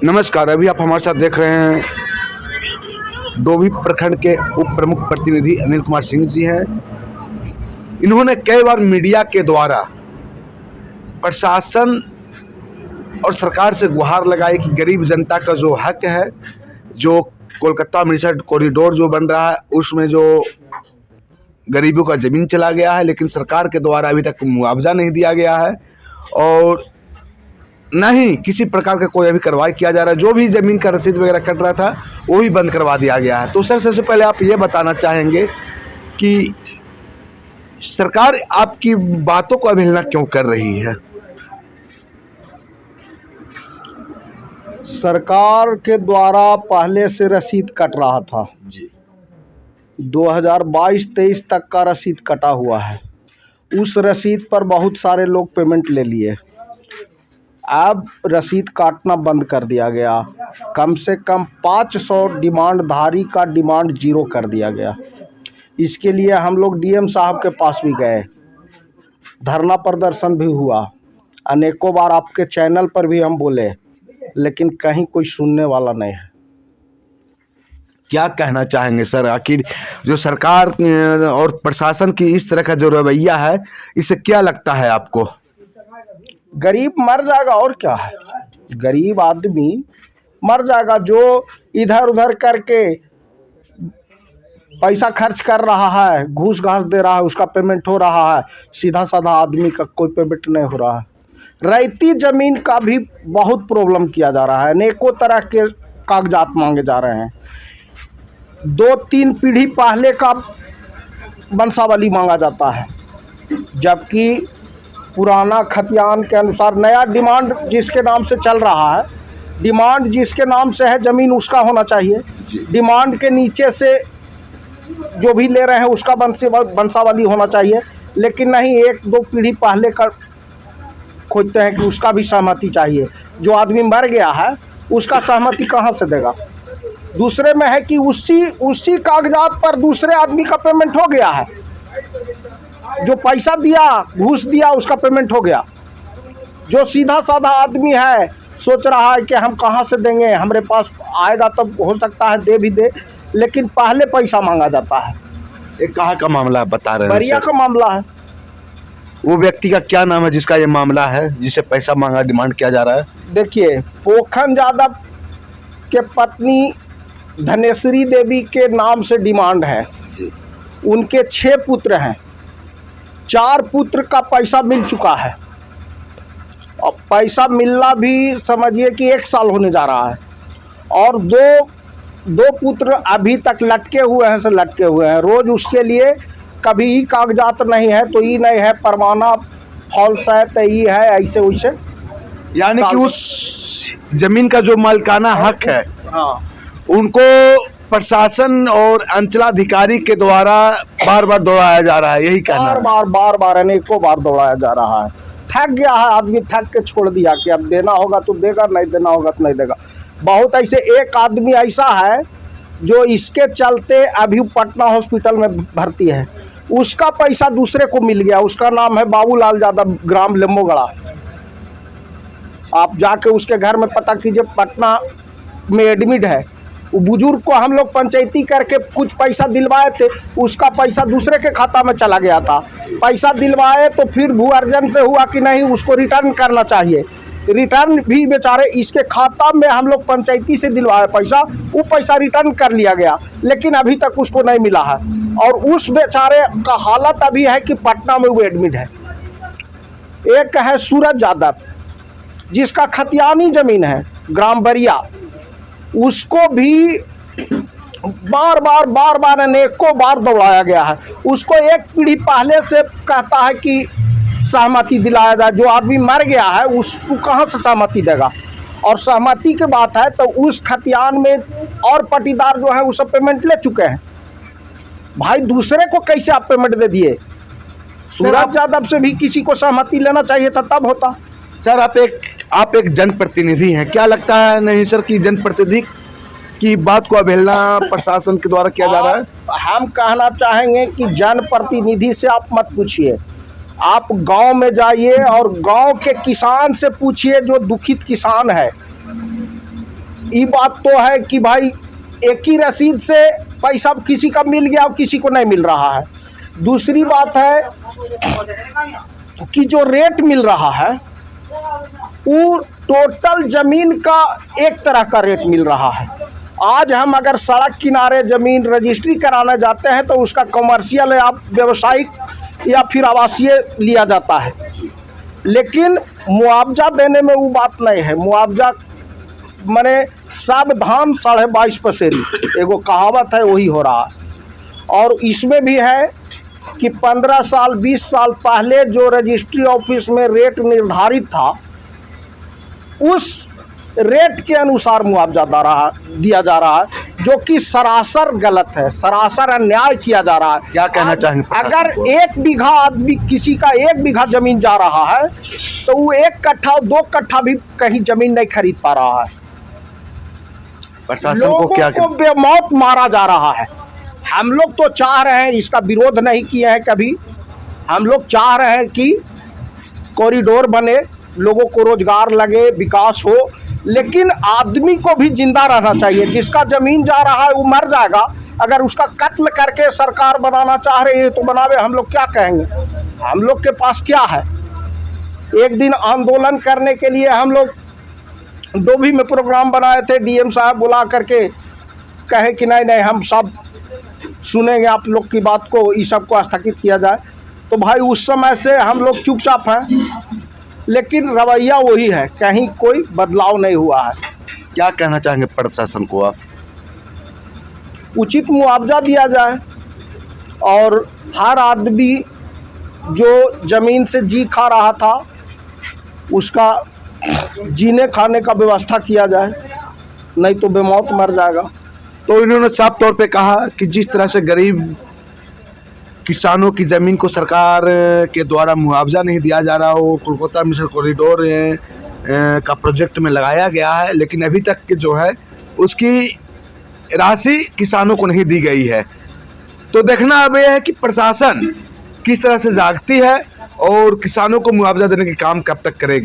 नमस्कार। अभी आप हमारे साथ देख रहे हैं डोभी प्रखंड के उप प्रमुख प्रतिनिधि अनिल कुमार सिंह जी हैं। इन्होंने कई बार मीडिया के द्वारा प्रशासन और सरकार से गुहार लगाई कि गरीब जनता का जो हक है, जो कोलकाता अमृतसर कॉरिडोर जो बन रहा है उसमें जो गरीबों का ज़मीन चला गया है, लेकिन सरकार के द्वारा अभी तक मुआवजा नहीं दिया गया है और नहीं किसी प्रकार का कोई अभी कार्रवाई किया जा रहा है। जो भी ज़मीन का रसीद वगैरह कट रहा था वो भी बंद करवा दिया गया है। तो सर, सबसे पहले आप ये बताना चाहेंगे कि सरकार आपकी बातों को अवहेलना क्यों कर रही है? सरकार के द्वारा पहले से रसीद कट रहा था जी। 2022-23 तक का रसीद कटा हुआ है। उस रसीद पर बहुत सारे लोग पेमेंट ले लिए। अब रसीद काटना बंद कर दिया गया। कम से कम 500 डिमांडधारी का डिमांड जीरो कर दिया गया। इसके लिए हम लोग डीएम साहब के पास भी गए, धरना प्रदर्शन भी हुआ, अनेकों बार आपके चैनल पर भी हम बोले, लेकिन कहीं कोई सुनने वाला नहीं है। क्या कहना चाहेंगे सर? आखिर जो सरकार और प्रशासन की इस तरह का जो रवैया है, इससे क्या लगता है आपको? गरीब मर जाएगा और क्या है। गरीब आदमी मर जाएगा। जो इधर उधर करके पैसा खर्च कर रहा है, घूस घास दे रहा है, उसका पेमेंट हो रहा है। सीधा साधा आदमी का कोई पेमेंट नहीं हो रहा है। रैयती ज़मीन का भी बहुत प्रॉब्लम किया जा रहा है। अनेकों तरह के कागजात मांगे जा रहे हैं। 2-3 पीढ़ी पहले का वंशावली मांगा जाता है, जबकि पुराना खतियान के अनुसार नया डिमांड जिसके नाम से चल रहा है, डिमांड जिसके नाम से है ज़मीन उसका होना चाहिए। डिमांड के नीचे से जो भी ले रहे हैं उसका वंशावली होना चाहिए, लेकिन नहीं, 1-2 पीढ़ी पहले का खोजते हैं कि उसका भी सहमति चाहिए। जो आदमी मर गया है उसका सहमति कहाँ से देगा? दूसरे में है कि उसी कागजात पर दूसरे आदमी का पेमेंट हो गया है। जो पैसा दिया, घूस दिया, उसका पेमेंट हो गया। जो सीधा साधा आदमी है सोच रहा है कि हम कहाँ से देंगे, हमारे पास आएगा तब हो सकता है दे भी दे, लेकिन पहले पैसा मांगा जाता है। ये कहाँ का मामला बता रहे हैं? बरिया का मामला है। वो व्यक्ति का क्या नाम है जिसका ये मामला है, जिसे पैसा मांगा डिमांड किया जा रहा है? देखिए, पोखन यादव के पत्नी धनेश्वरी देवी के नाम से डिमांड है। उनके 6 पुत्र हैं। 4 पुत्र का पैसा मिल चुका है और पैसा मिलना भी समझिए कि 1 साल होने जा रहा है। और दो पुत्र अभी तक लटके हुए हैं, से लटके हुए हैं। रोज़ उसके लिए कभी ई कागजात नहीं है तो ई नहीं है, परवाना फॉल्स है तो ई है, ऐसे वैसे। यानी कि उस जमीन का जो मालिकाना हक है, हाँ, उनको प्रशासन और अंचलाधिकारी के द्वारा बार बार दौड़ाया जा रहा है। यही कहना है? बार बार अनेकों बार दौड़ाया जा रहा है। थक गया है आदमी, थक के छोड़ दिया कि अब देना होगा तो देगा, नहीं देना होगा तो नहीं देगा। बहुत ऐसे एक आदमी ऐसा है जो इसके चलते अभी पटना हॉस्पिटल में भर्ती है। उसका पैसा दूसरे को मिल गया। उसका नाम है बाबूलाल यादव, ग्राम लेम्बोगड़ा। आप जाके उसके घर में पता कीजिए, पटना में एडमिट है। वो बुजुर्ग को हम लोग पंचायती करके कुछ पैसा दिलवाए थे, उसका पैसा दूसरे के खाता में चला गया था। पैसा दिलवाए तो फिर भू अर्जन से हुआ कि नहीं, उसको रिटर्न करना चाहिए। रिटर्न भी बेचारे इसके खाता में हम लोग पंचायती से दिलवाए पैसा, वो पैसा रिटर्न कर लिया गया, लेकिन अभी तक उसको नहीं मिला है। और उस बेचारे का हालत अभी है कि पटना में वो एडमिट है। एक है सूरज यादव, जिसका खतियानी ज़मीन है ग्राम बरिया। उसको भी बार बार अनेकों बार दौड़ाया गया है। उसको 1 पीढ़ी पहले से कहता है कि सहमति दिलाया जाए। जो आदमी मर गया है उसको कहाँ से सहमति देगा? और सहमति की बात है तो उस खतियान में और पटीदार जो है वो सब पेमेंट ले चुके हैं। भाई, दूसरे को कैसे आप पेमेंट दे दिए? सूरज यादव से भी किसी को सहमति लेना चाहिए था, तब होता। सर, आप एक जनप्रतिनिधि हैं, क्या लगता है नहीं सर कि जनप्रतिनिधि की बात को अवहेलना प्रशासन के द्वारा किया जा रहा है? हम कहना चाहेंगे कि जनप्रतिनिधि से आप मत पूछिए, आप गांव में जाइए और गांव के किसान से पूछिए, जो दुखित किसान है। ये बात तो है कि भाई एक ही रसीद से पैसा किसी का मिल गया और किसी को नहीं मिल रहा है। दूसरी बात है कि जो रेट मिल रहा है वो टोटल ज़मीन का एक तरह का रेट मिल रहा है। आज हम अगर सड़क किनारे ज़मीन रजिस्ट्री कराने जाते हैं तो उसका कमर्शियल या व्यावसायिक या फिर आवासीय लिया जाता है, लेकिन मुआवजा देने में वो बात नहीं है। मुआवजा माने सब धाम 22.5 पसेरी, एगो कहावत है, वही हो रहा है। और इसमें भी है कि 15 साल 20 साल पहले जो रजिस्ट्री ऑफिस में रेट निर्धारित था उस रेट के अनुसार मुआवजा दिया जा रहा है, जो कि सरासर गलत है, सरासर अन्याय किया जा रहा है। क्या कहना चाहेंगे? अगर 1 बीघा आदमी किसी का 1 बीघा जमीन जा रहा है तो वो 1 कट्ठा 2 कट्ठा भी कहीं जमीन नहीं खरीद पा रहा है। प्रशासन को क्या लोगों को बेमौत मारा जा रहा है। हम लोग तो चाह रहे हैं, इसका विरोध नहीं किए हैं कभी, हम लोग चाह रहे हैं कि कॉरिडोर बने, लोगों को रोजगार लगे, विकास हो, लेकिन आदमी को भी जिंदा रहना चाहिए। जिसका ज़मीन जा रहा है वो मर जाएगा, अगर उसका कत्ल करके सरकार बनाना चाह रही है तो बनावे, हम लोग क्या कहेंगे? हम लोग के पास क्या है? एक दिन आंदोलन करने के लिए हम लोग डोभी में प्रोग्राम बनाए थे, डीएम साहब बुला करके कहे कि नहीं हम सब सुनेंगे आप लोग की बात को, इस सब को स्थगित किया जाए। तो भाई उस समय से हम लोग चुपचाप हैं, लेकिन रवैया वही है, कहीं कोई बदलाव नहीं हुआ है। क्या कहना चाहेंगे प्रशासन को आप? उचित मुआवजा दिया जाए और हर आदमी जो ज़मीन से जी खा रहा था उसका जीने खाने का व्यवस्था किया जाए, नहीं तो बेमौत मर जाएगा। तो इन्होंने साफ तौर पे कहा कि जिस तरह से गरीब किसानों की ज़मीन को सरकार के द्वारा मुआवजा नहीं दिया जा रहा हो, कोलकाता मिशन कॉरिडोर का प्रोजेक्ट में लगाया गया है, लेकिन अभी तक के जो है उसकी राशि किसानों को नहीं दी गई है। तो देखना अब यह है कि प्रशासन किस तरह से जागती है और किसानों को मुआवजा देने के काम कब तक करेगी।